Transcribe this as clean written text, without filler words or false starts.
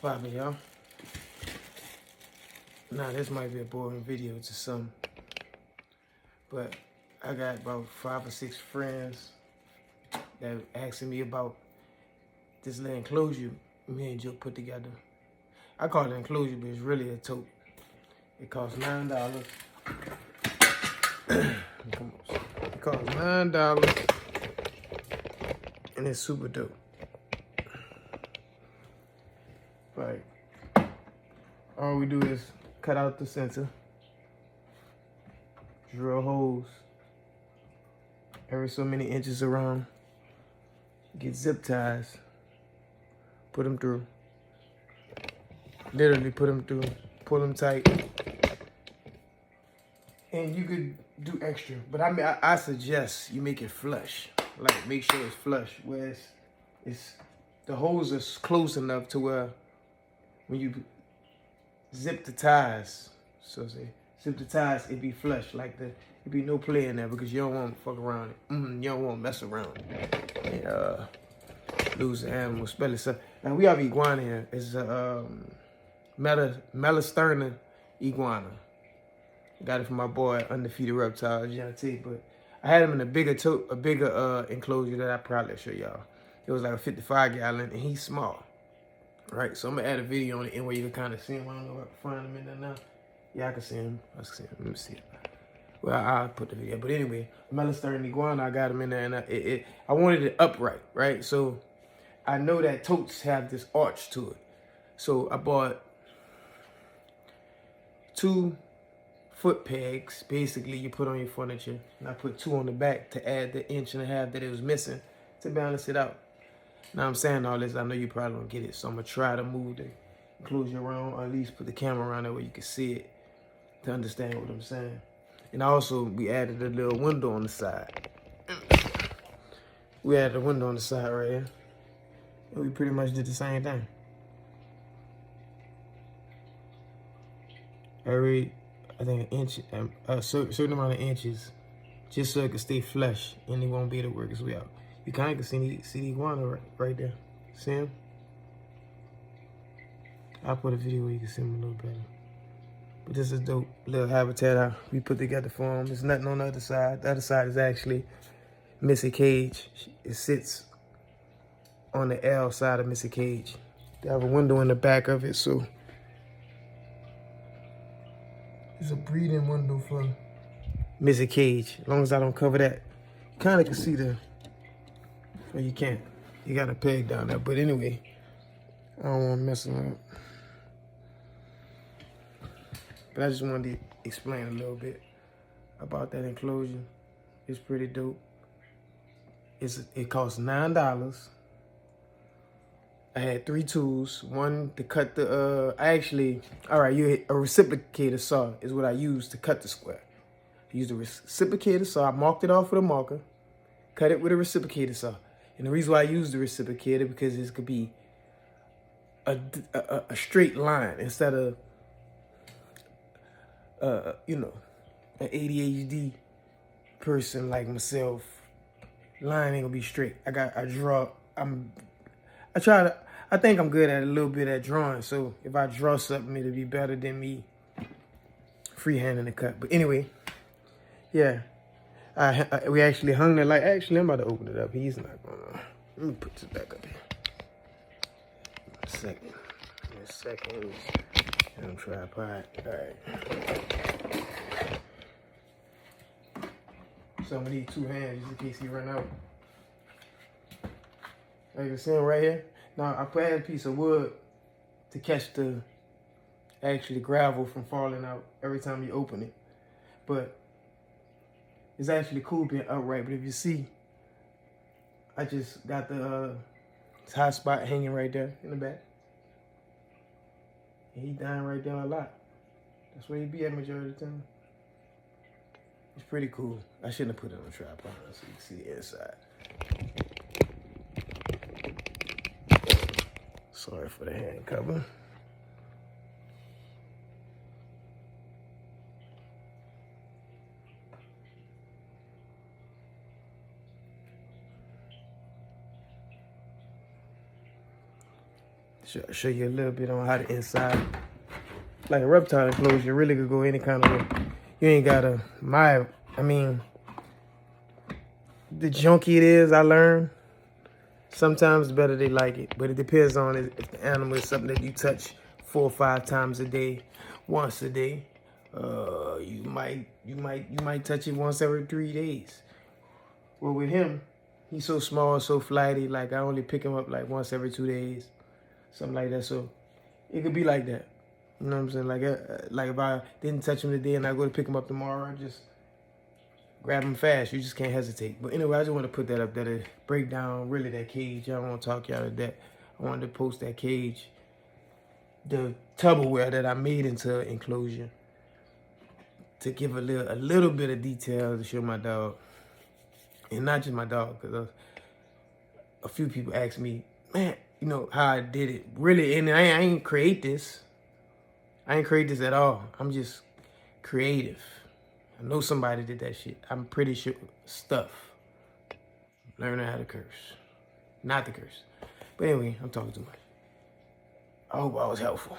Poppin', y'all. Now, this might be a boring video to some, but I got about 5 or 6 friends that asking me about this little enclosure me and Joe put together. I call it enclosure, but it's really a tote. It costs $9. It costs $9, and it's super dope. Like, all we do is cut out the center, drill holes every so many inches around, get zip ties, put them through, literally put them through, pull them tight, and you could do extra, but I mean, I suggest you make it flush, like make sure it's flush, where it's the holes are close enough to where when you zip the ties, zip the ties, it be flush, like it be no play in there because you don't want to fuck around it. You don't want to mess around and lose the animal, especially stuff. And we have iguana here. It's a 𝕼.𝔼 iguana. Got it from my boy Undefeated Reptiles, GT. But I had him in a bigger enclosure that I probably show y'all. It was like a 55-gallon, and he's small. Right, so I'm gonna add a video on the end where you can kind of see him. I don't know if I can find him in there now. Yeah, I can see him. Let me see it. Well, I'll put the video. But anyway, 𝕼.𝔼 iguana, I got him in there, and I wanted it upright, right? So I know that totes have this arch to it. So I bought 2 foot pegs, basically you put on your furniture, and I put 2 on the back to add the 1.5 inches that it was missing to balance it out. Now I'm saying all this, I know you probably don't get it, so I'm gonna try to move the enclosure around, or at least put the camera around there where you can see it to understand what I'm saying. And also, we added a little window on the side. We added a window on the side right here, and we pretty much did the same thing. I think an inch, a certain amount of inches, just so it can stay flush and it won't be able to work its way out. You kind of can see the iguana right there. See him? I'll put a video where you can see him a little better. But this is dope little habitat we put together for him. There's nothing on the other side. The other side is actually Missy Cage. It sits on the L side of Missy Cage. They have a window in the back of it, so there's a breeding window for Missy Cage. As long as I don't cover that, you kind of can see the. Well, you can't. You got a peg down there. But anyway, I don't want to mess them up. But I just wanted to explain a little bit about that enclosure. It's pretty dope. It costs $9. I had 3 tools. One to cut the, a reciprocator saw is what I used to cut the square. I used a reciprocator saw. I marked it off with a marker, cut it with a reciprocator saw. And the reason why I use the reciprocator because it could be a straight line instead of, an ADHD person like myself. Line ain't gonna be straight. I think I'm good at a little bit at drawing. So if I draw something, it'll be better than me freehanding the cut. But anyway, yeah. We actually hung the light. Actually, I'm about to open it up. He's not gonna. Let me put this back up here. A second. I'm tripod. All right. So I'm gonna need 2 hands just in case he run out. Like you can see him right here. Now I put a piece of wood to catch the gravel from falling out every time you open it. But it's actually cool being upright, but if you see, I just got the hot spot hanging right there in the back. And he dying right there a lot. That's where he be at majority of the time. It's pretty cool. I shouldn't have put it on a tripod so you can see the inside. Sorry for the hand cover. Show you a little bit on how the inside, like a reptile enclosure, really could go any kind of way. You ain't gotta, I mean, the junky it is, I learned, sometimes the better they like it. But it depends on if the animal is something that you touch 4 or 5 times a day, once a day. You might touch it once every 3 days. Well, with him, he's so small, so flighty, like I only pick him up like once every 2 days, something like that. So it could be like that. You know what I'm saying? Like if I didn't touch him today and I go to pick him up tomorrow, I just grab him fast. You just can't hesitate. But anyway, I just want to put that up there to break down really that cage. I don't want to talk y'all to that. I wanted to post that cage, the Tupperware that I made into an enclosure, to give a little bit of detail to show my dog. And not just my dog, because a few people asked me, man, you know, how I did it. Really, and I ain't create this. I ain't create this at all. I'm just creative. I know somebody did that shit. I'm pretty sure stuff. Learning how to curse. Not to curse. But anyway, I'm talking too much. I hope I was helpful.